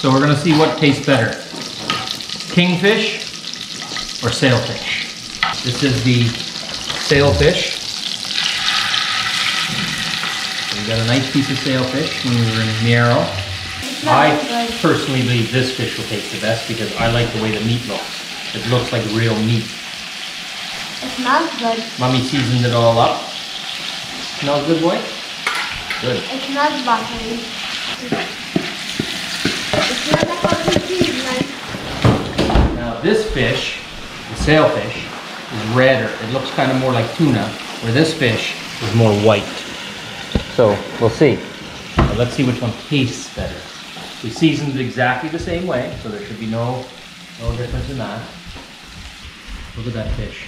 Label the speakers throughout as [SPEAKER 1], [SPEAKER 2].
[SPEAKER 1] So we're gonna see what tastes better. Kingfish or sailfish. This is the sailfish. So we got a nice piece of sailfish when we were in Miero. I personally believe this fish will taste the best because I like the way the meat looks. It looks like real meat.
[SPEAKER 2] It smells good.
[SPEAKER 1] Mommy seasoned it all up. Smells good, boy? Good.
[SPEAKER 2] It smells buttery. It smells like all the cheese, man.
[SPEAKER 1] Now this fish, the sailfish, is redder. It looks kind of more like tuna, where this fish is more white. So we'll see. But let's see which one tastes better. We seasoned it exactly the same way, so there should be no difference in that. Look at that fish.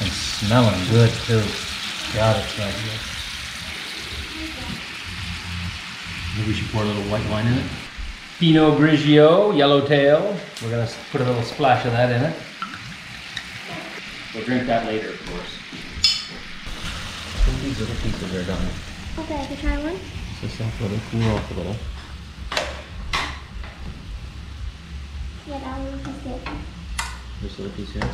[SPEAKER 1] And smelling good too. God, it's right here. Maybe we should pour a little white wine in it. Pinot Grigio, yellowtail. We're gonna put a little splash of that in it. We'll drink that later, of course. I think these little pieces are done.
[SPEAKER 2] Okay, I can try one.
[SPEAKER 1] Just let it cool off a little.
[SPEAKER 2] Yeah, that one looks good.
[SPEAKER 1] This little piece here.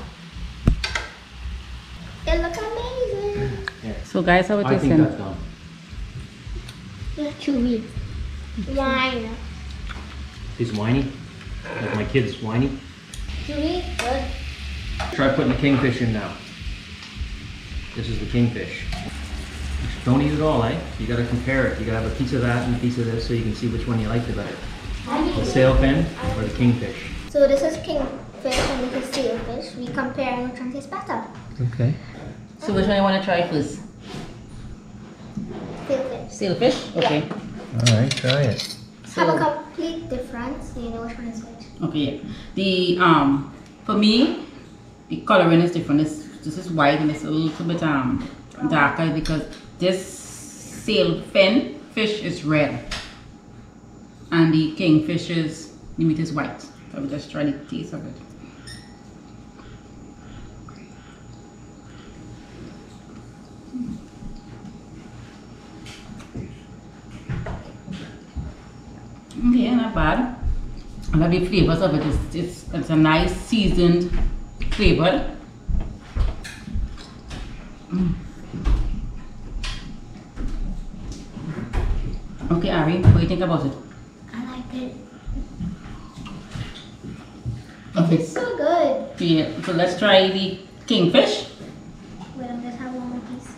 [SPEAKER 2] It looks amazing.
[SPEAKER 1] Yeah.
[SPEAKER 3] So guys, how it
[SPEAKER 1] I
[SPEAKER 3] is
[SPEAKER 1] think
[SPEAKER 3] in?
[SPEAKER 1] that's done.
[SPEAKER 2] It's chewy. Wine.
[SPEAKER 1] It's whiny. Like my kid's whiny.
[SPEAKER 2] Chewy, good.
[SPEAKER 1] Try putting the kingfish in now. This is the kingfish. Don't eat it all, eh? You gotta compare it. You gotta have a piece of that and a piece of this so you can see which one you like the better. The sailfin or the kingfish.
[SPEAKER 2] So this is kingfish and this is sailfish. We compare which one tastes better.
[SPEAKER 1] Okay.
[SPEAKER 3] So which one you want to try first?
[SPEAKER 2] Sailfish.
[SPEAKER 3] Sailfish? Okay.
[SPEAKER 1] Alright, try it.
[SPEAKER 2] Have a complete difference. So you know which one is which.
[SPEAKER 3] Okay, yeah. The for me, the coloring is different. This is white and it's a little bit darker because this sailfin fish is red and the kingfish's the meat is white. So I will just try the taste of it. Okay, not bad. I love the flavors of it. It's a nice seasoned flavor. Okay, Ari, what do you think about it?
[SPEAKER 2] I like it.
[SPEAKER 3] Okay.
[SPEAKER 2] It's so good.
[SPEAKER 3] Yeah, so let's try the kingfish.
[SPEAKER 2] Wait, I'm just have one more piece.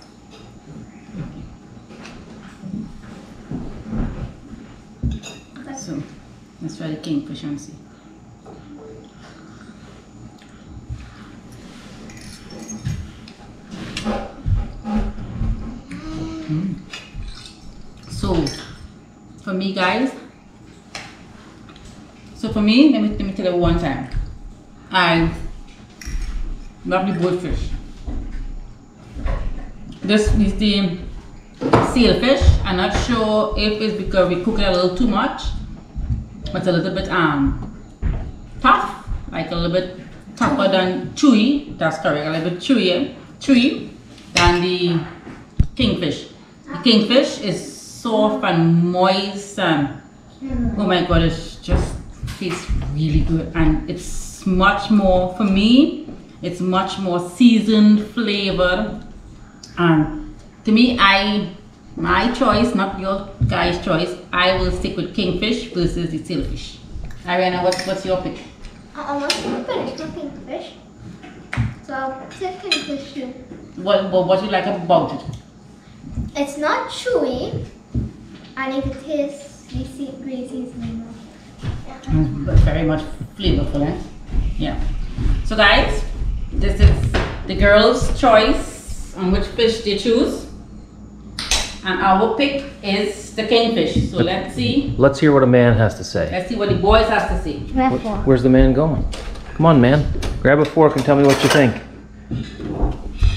[SPEAKER 2] Okay.
[SPEAKER 3] So let's try the kingfish and see. So for me, guys, let me tell you one time. I love the goldfish. This is the sailfish. I'm not sure if it's because we cook it a little too much. It's a little bit tough, like a little bit tougher than chewy. That's correct, a little bit chewy than the kingfish. The kingfish is soft and moist and oh my god, it just tastes really good and it's much more, for me, it's much more seasoned, flavored, and to me, my choice, not your guys' choice, I will stick with kingfish versus the sailfish. Ariana, what's your pick?
[SPEAKER 2] I almost finished my kingfish. So I'll take kingfish too.
[SPEAKER 3] What you like about it?
[SPEAKER 2] It's not chewy. And if it tastes green seasoning.
[SPEAKER 3] But very much flavorful, eh? Yeah. So guys, this is the girls' choice on which fish they choose. And our pick is the kingfish. So let's see.
[SPEAKER 1] Let's hear what a man has to say.
[SPEAKER 3] Let's see what the boys has to say.
[SPEAKER 1] Where's the man going? Come on, man. Grab a fork and tell me what you think.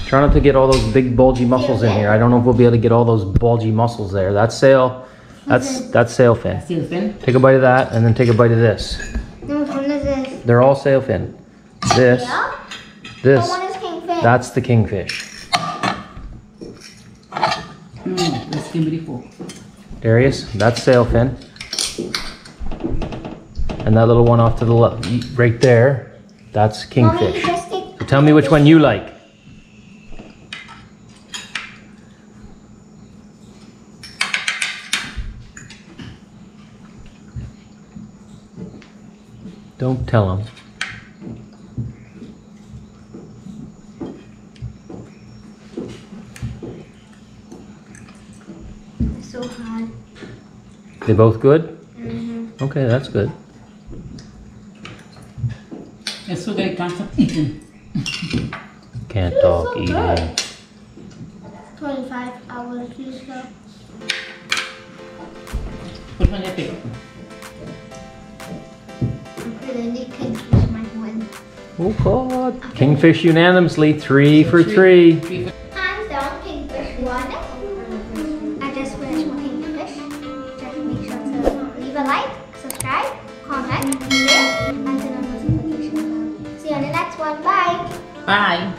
[SPEAKER 1] Try not to get all those big bulgy muscles in here. I don't know if we'll be able to get all those bulgy muscles there. That's sailfin.
[SPEAKER 3] Sailfin.
[SPEAKER 1] Take a bite of that and then take a bite of this.
[SPEAKER 2] No, which one is this?
[SPEAKER 1] They're all sailfin. This,
[SPEAKER 2] Yeah?
[SPEAKER 1] this,
[SPEAKER 2] That one is kingfish.
[SPEAKER 1] that's the kingfish.
[SPEAKER 3] Let's give me the fork.
[SPEAKER 1] Darius, that's sailfin. And that little one off to the left, right there, that's
[SPEAKER 2] Mommy,
[SPEAKER 1] kingfish.
[SPEAKER 2] just take.
[SPEAKER 1] So tell me which one you like. Don't tell him.
[SPEAKER 2] It's so hard.
[SPEAKER 1] They both good?
[SPEAKER 2] Mm-hmm.
[SPEAKER 1] Okay, that's good.
[SPEAKER 3] It's so good, you can't stop eating.
[SPEAKER 1] Can't talk eating.
[SPEAKER 2] 25 hours later.
[SPEAKER 3] Which one do you pick?
[SPEAKER 2] I'm feeling the kingfish might win.
[SPEAKER 1] Oh God. Kingfish unanimously, 3 for 3.
[SPEAKER 2] Hands down, kingfish won. I just finished my kingfish. Just make sure to leave a like, subscribe, comment, share, and turn on notification bell. See you on the next one. Bye.
[SPEAKER 3] Bye.